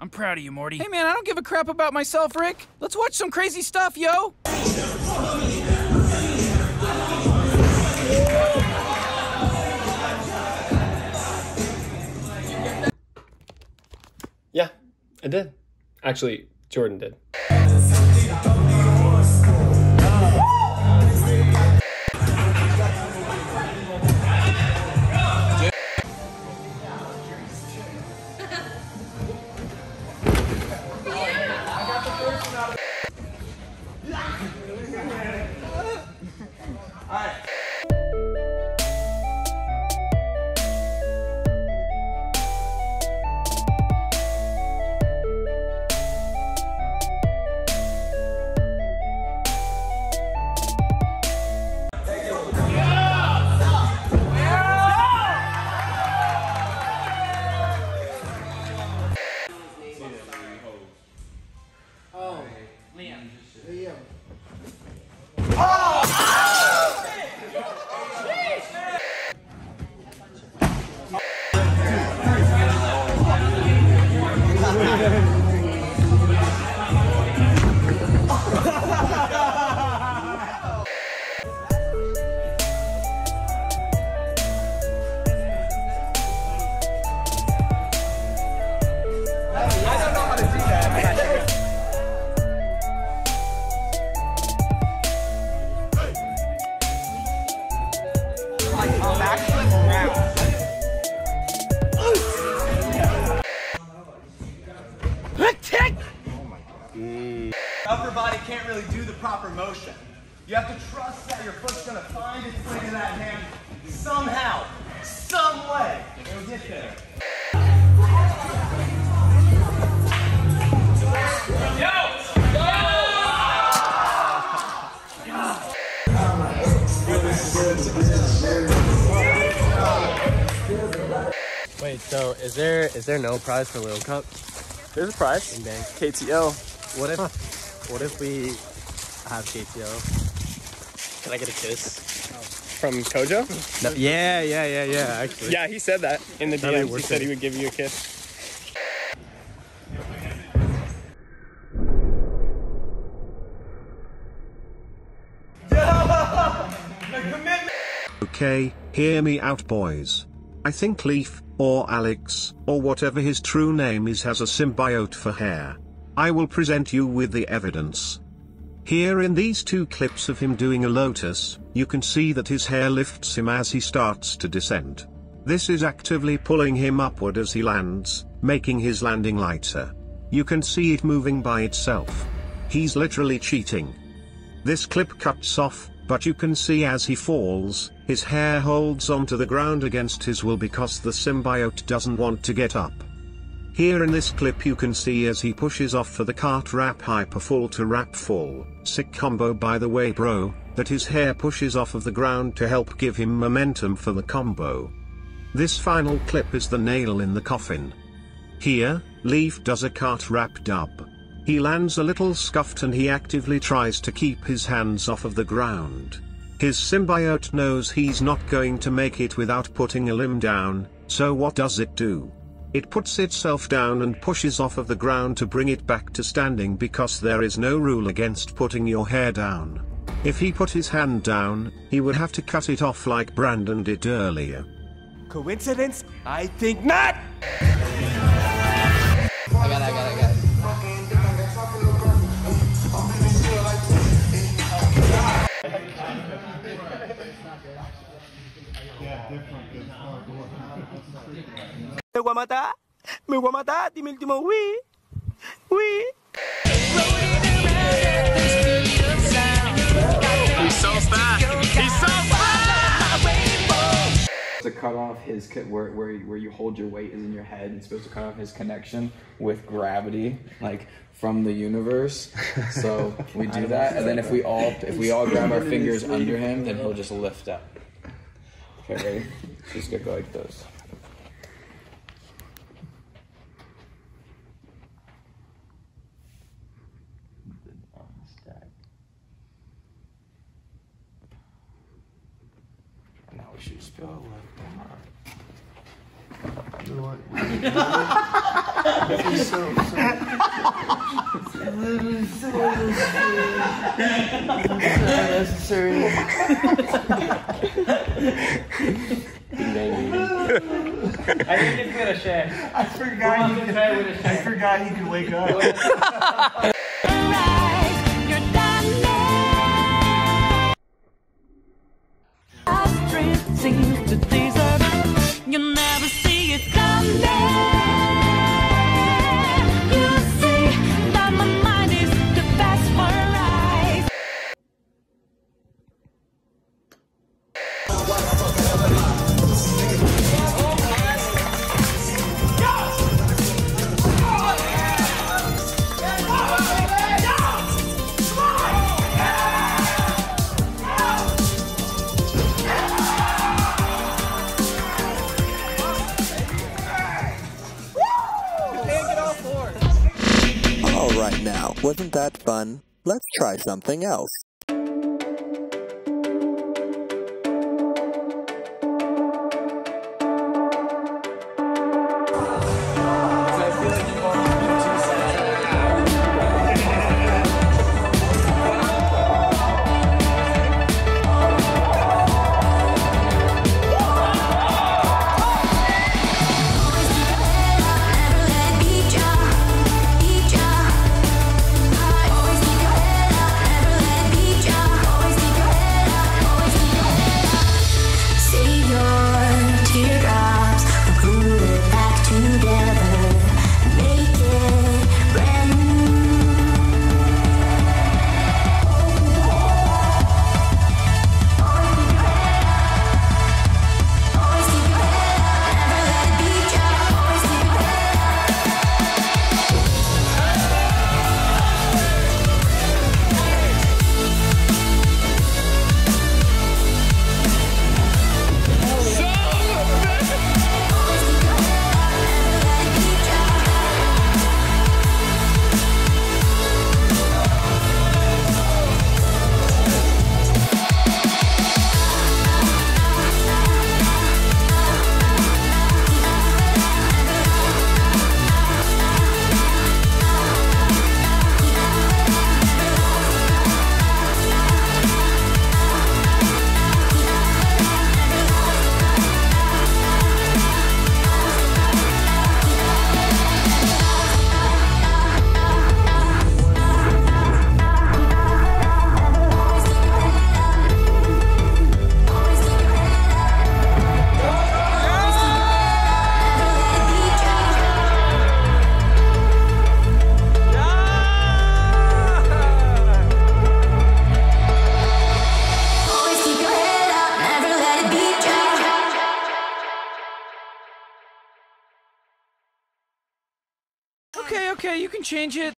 I'm proud of you, Morty. Hey man, I don't give a crap about myself, Rick. Let's watch some crazy stuff, yo. Yeah, I did. Actually, Jordan did. Upper body can't really do the proper motion. You have to trust that your foot's gonna find its way to that hand somehow, some way. It'll get there. Wait, so is there no prize for Little Cup? There's a prize. Dang. KTO. What if we have KTO? Can I get a kiss? From Kojo? No, yeah, actually. Yeah, he said that in the That'd be DMs. He worth said it. he would give you a kiss. Okay, hear me out, boys. I think Leaf, or Alex, or whatever his true name is, has a symbiote for hair. I will present you with the evidence. Here in these two clips of him doing a lotus, you can see that his hair lifts him as he starts to descend. This is actively pulling him upward as he lands, making his landing lighter. You can see it moving by itself. He's literally cheating. This clip cuts off, but you can see as he falls, his hair holds onto the ground against his will because the symbiote doesn't want to get up. Here in this clip you can see as he pushes off for the cart wrap hyper full to wrap full, sick combo by the way bro, that his hair pushes off of the ground to help give him momentum for the combo. This final clip is the nail in the coffin. Here, Leaf does a cart wrap dub. He lands a little scuffed and he actively tries to keep his hands off of the ground. His symbiote knows he's not going to make it without putting a limb down, so what does it do? It puts itself down and pushes off of the ground to bring it back to standing because there is no rule against putting your hair down. If he put his hand down, he would have to cut it off like Brandon did earlier. Coincidence? I think not! I got it. Me voy a matar, dime el último oui. He's so fat. He's so fat! To cut off his where you hold your weight is in your head. It's supposed to cut off his connection with gravity, like from the universe. So we do that, and then if we all grab our fingers under him, then he'll just lift up. Okay, ready? Just go like this. Now we should just go like that. Unnecessary. I think it's gonna share. I forgot he could wake up. You'll never see it coming. You see that my mind is the best for life. Alright now, wasn't that fun? Let's try something else. Okay, you can change it.